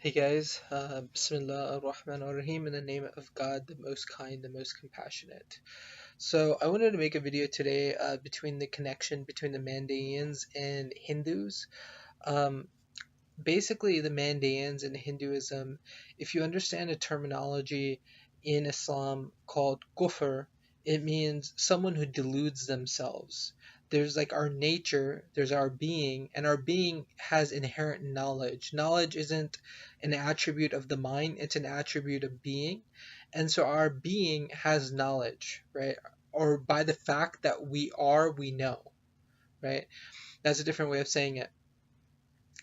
Hey guys, Bismillah ar-Rahman ar-Rahim, in the name of God, the most kind, the most compassionate. So I wanted to make a video today between the connection between the Mandeans and Hindus. Um, Basically, the Mandeans in Hinduism, if you understand a terminology in Islam called kufr, it means someone who deludes themselves. There's like our nature, there's our being, and our being has inherent knowledge. Knowledge isn't an attribute of the mind, it's an attribute of being. And so our being has knowledge, right? Or by the fact that we are, we know, right? That's a different way of saying it.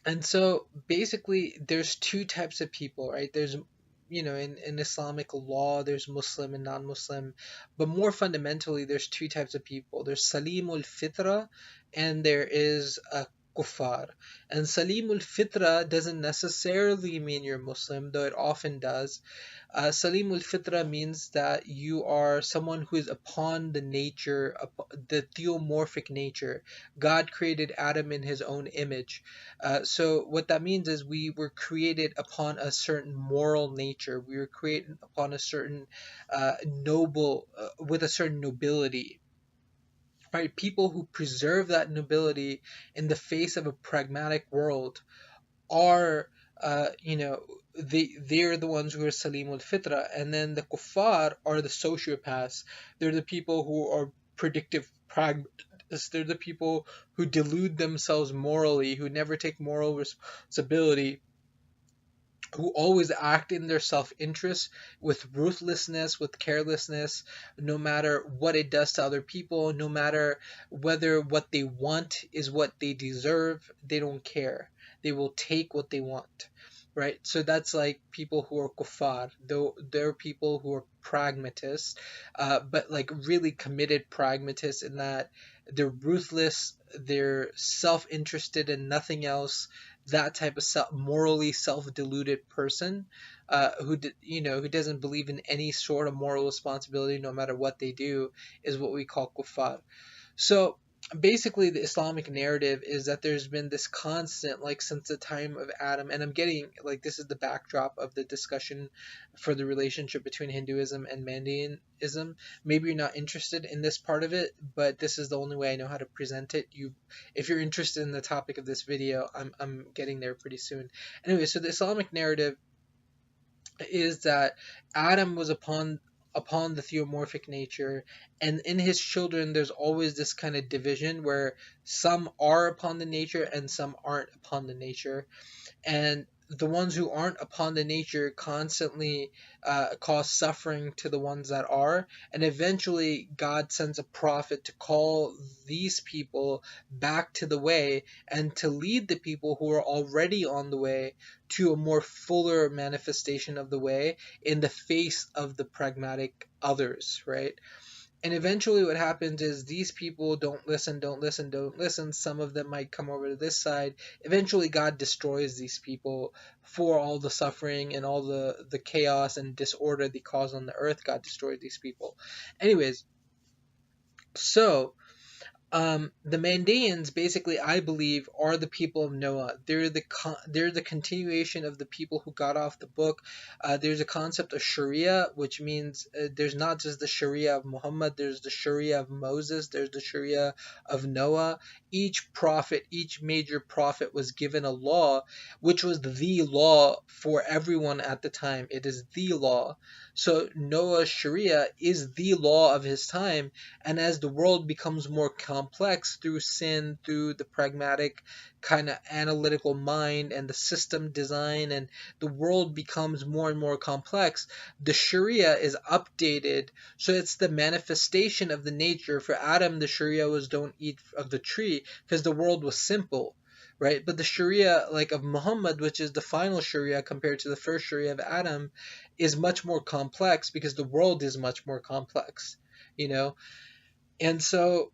And so basically, there's two types of people, right? There's, in Islamic law, there's Muslim and non-Muslim, but more fundamentally, there's two types of people. There's Salimul Fitra and there is a Kuffar. And Salimul Fitra doesn't necessarily mean you're Muslim, though it often does. Salimul Fitra means that you are someone who is upon the nature, the theomorphic nature. God created Adam in his own image. So what that means is we were created upon a certain moral nature. We were created upon a certain with a certain nobility. Right? People who preserve that nobility in the face of a pragmatic world are, they're the ones who are Salimul Fitra, and then the Kuffar are the sociopaths. They're the people who are predictive pragmatists. They're the people who delude themselves morally, who never take moral responsibility, who always act in their self-interest with ruthlessness, with carelessness, no matter what it does to other people, no matter whether what they want is what they deserve, they don't care. They will take what they want. Right? So that's like people who are kuffar, though they're people who are pragmatists, but like really committed pragmatists in that they're ruthless, they're self-interested in nothing else, that type of morally self-deluded person, who doesn't believe in any sort of moral responsibility no matter what they do, is what we call kuffar. So basically, the Islamic narrative is that there's been this constant, like since the time of Adam, and I'm getting like this is the backdrop of the discussion for the relationship between Hinduism and Mandeanism. Maybe you're not interested in this part of it, but this is the only way I know how to present it. If you're interested in the topic of this video, I'm getting there pretty soon. Anyway, so the Islamic narrative is that Adam was upon the theomorphic nature, and in his children there's always this kind of division where some are upon the nature and some aren't upon the nature, and the ones who aren't upon the nature constantly cause suffering to the ones that are, and eventually God sends a prophet to call these people back to the way and to lead the people who are already on the way to a more fuller manifestation of the way in the face of the pragmatic others, right? And eventually what happens is these people don't listen, don't listen, don't listen. Some of them might come over to this side. Eventually God destroys these people for all the suffering and all the chaos and disorder they cause on the earth. God destroyed these people. Anyways, so the Mandeans, basically, I believe, are the people of Noah. They're the continuation of the people who got off the book. There's a concept of Sharia, which means there's not just the Sharia of Muhammad. There's the Sharia of Moses. There's the Sharia of Noah. Each prophet, each major prophet, was given a law, which was the law for everyone at the time. It is the law. So Noah's Sharia is the law of his time, and as the world becomes more complex through sin, through the pragmatic kind of analytical mind and the system design, and the world becomes more and more complex, the Sharia is updated. So it's the manifestation of the nature. For Adam, the Sharia was don't eat of the tree because the world was simple. Right, but the Sharia, like of Muhammad, which is the final Sharia compared to the first Sharia of Adam, is much more complex because the world is much more complex. You know, and so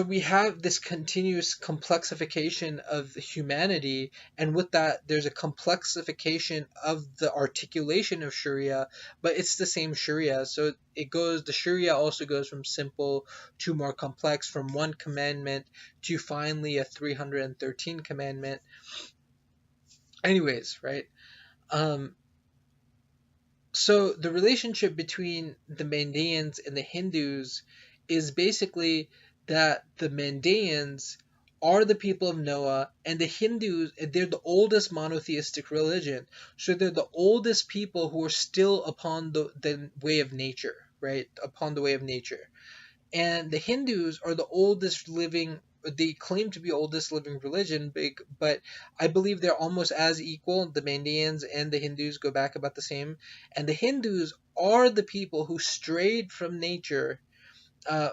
we have this continuous complexification of humanity, and with that there's a complexification of the articulation of Sharia, but it's the same Sharia. So the Sharia also goes from simple to more complex, from one commandment to finally a 313 commandment. Anyways, right? Um, so the relationship between the Mandeans and the Hindus is basically that the Mandeans are the people of Noah, and the Hindus, they're the oldest monotheistic religion. So they're the oldest people who are still upon the way of nature, right? Upon the way of nature. And the Hindus are the oldest living, they claim to be oldest living religion, big, but I believe they're almost as equal. The Mandeans and the Hindus go back about the same. And the Hindus are the people who strayed from nature,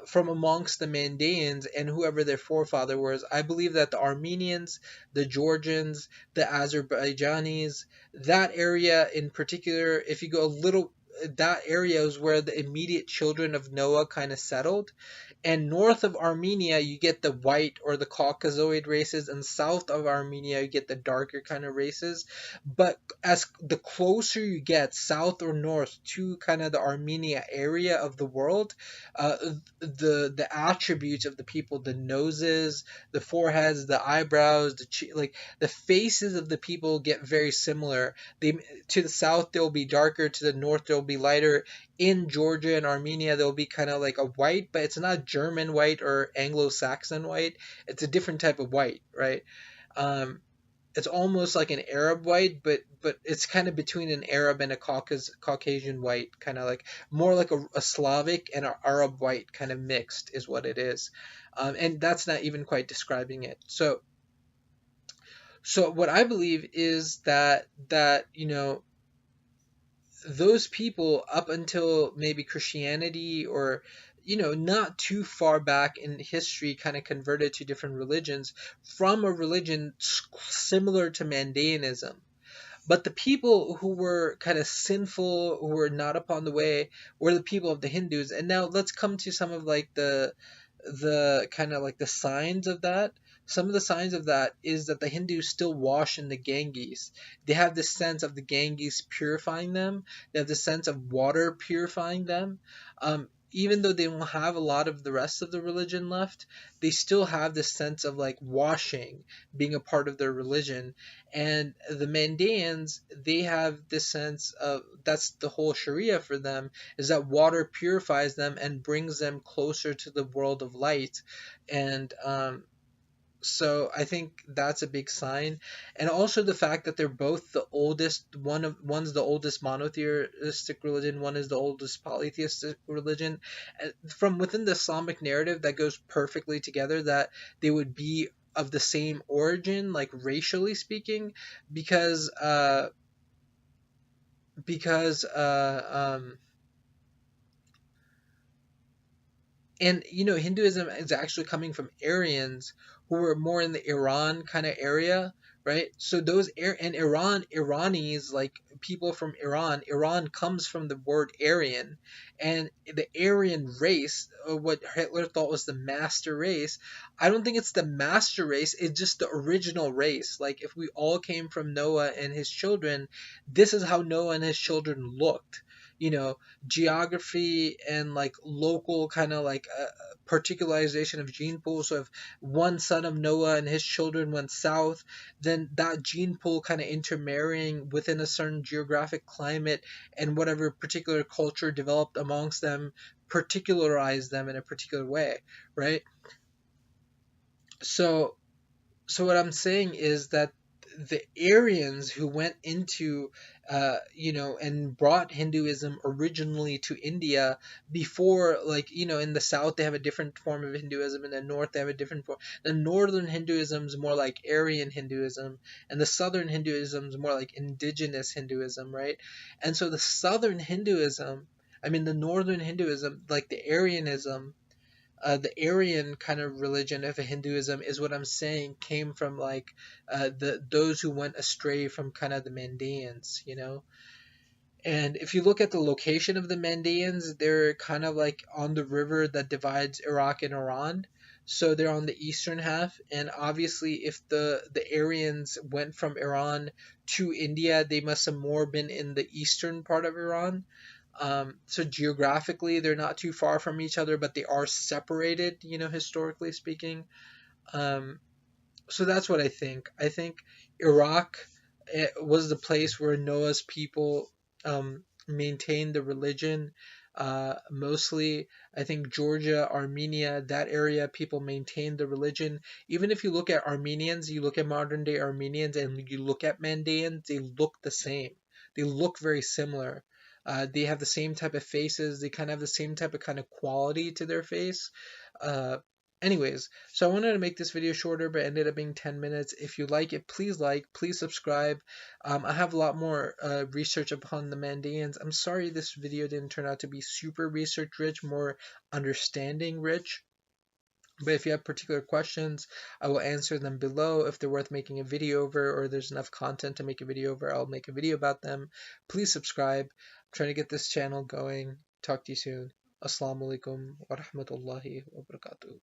from amongst the Mandeans and whoever their forefather was. I believe that the Armenians, the Georgians, the Azerbaijanis, that area in particular, if you go a little, that area is where the immediate children of Noah kind of settled. And north of Armenia, you get the white or the Caucasoid races, and south of Armenia, you get the darker kind of races. But as the closer you get south or north to kind of the Armenia area of the world, uh, the attributes of the people, the noses, the foreheads, the eyebrows, like the faces of the people get very similar. They To the south they'll be darker, to the north they'll be lighter. In Georgia and Armenia, they'll be kind of like a white, but it's not German white or Anglo-Saxon white. It's a different type of white, right? Um, it's almost like an Arab white, but it's kind of between an Arab and a Caucasian white, kind of like more like a Slavic and an Arab white kind of mixed is what it is, and that's not even quite describing it. So what I believe is that those people up until maybe Christianity or not too far back in history kind of converted to different religions from a religion similar to Mandaeanism. But the people who were kind of sinful, who were not upon the way, were the people of the Hindus. And now let's come to some of like the kind of like the signs of that. Some of the signs of that is that the Hindus still wash in the Ganges. They have this sense of the Ganges purifying them. They have the sense of water purifying them. Even though they don't have a lot of the rest of the religion left, they still have this sense of like washing being a part of their religion. And the Mandaeans, they have this sense of that's the whole Sharia for them, is that water purifies them and brings them closer to the world of light. And so I think that's a big sign, and also the fact that they're both the oldest. One's the oldest monotheistic religion, one is the oldest polytheistic religion. And from within the Islamic narrative, that goes perfectly together. That they would be of the same origin, like racially speaking, because because and Hinduism is actually coming from Aryans who were more in the Iran kind of area, right? So those and Iranis, like people from Iran comes from the word Aryan, and the Aryan race, or what Hitler thought was the master race. I don't think it's the master race, it's just the original race. Like if we all came from Noah and his children, this is how Noah and his children looked. you know Geography and like local kind of like particularization of gene pool. So if one son of Noah and his children went south, then that gene pool kind of intermarrying within a certain geographic climate and whatever particular culture developed amongst them particularized them in a particular way, right? So so what I'm saying is that the Aryans who went into, and brought Hinduism originally to India before, like, in the south they have a different form of Hinduism, in the north they have a different form. The northern Hinduism is more like Aryan Hinduism, and the southern Hinduism is more like indigenous Hinduism, right? And so the southern Hinduism, I mean, the northern Hinduism, like the Aryan kind of religion of Hinduism is what I'm saying came from like the those who went astray from kind of the Mandeans. And if you look at the location of the Mandeans, they're kind of like on the river that divides Iraq and Iran. So they're on the eastern half, and obviously, if the Aryans went from Iran to India, they must have more been in the eastern part of Iran. So geographically, they're not too far from each other, but they are separated, historically speaking. Um, so that's what I think. I think Iraq, it was the place where Noah's people maintained the religion. Mostly, I think Georgia, Armenia, that area, people maintained the religion. Even if you look at Armenians, you look at modern day Armenians, and you look at Mandeans, they look the same. They look very similar. They have the same type of faces. They kind of have the same type of kind of quality to their face. Uh, Anyways, so I wanted to make this video shorter, but it ended up being 10 minutes. If you like, please subscribe. I have a lot more research upon the Mandeans. I'm sorry this video didn't turn out to be super research rich, more understanding rich. But if you have particular questions, I will answer them below. If they're worth making a video over or there's enough content to make a video over, I'll make a video about them. Please subscribe. I'm trying to get this channel going. Talk to you soon. Assalamu alaikum wa rahmatullahi wa barakatuh.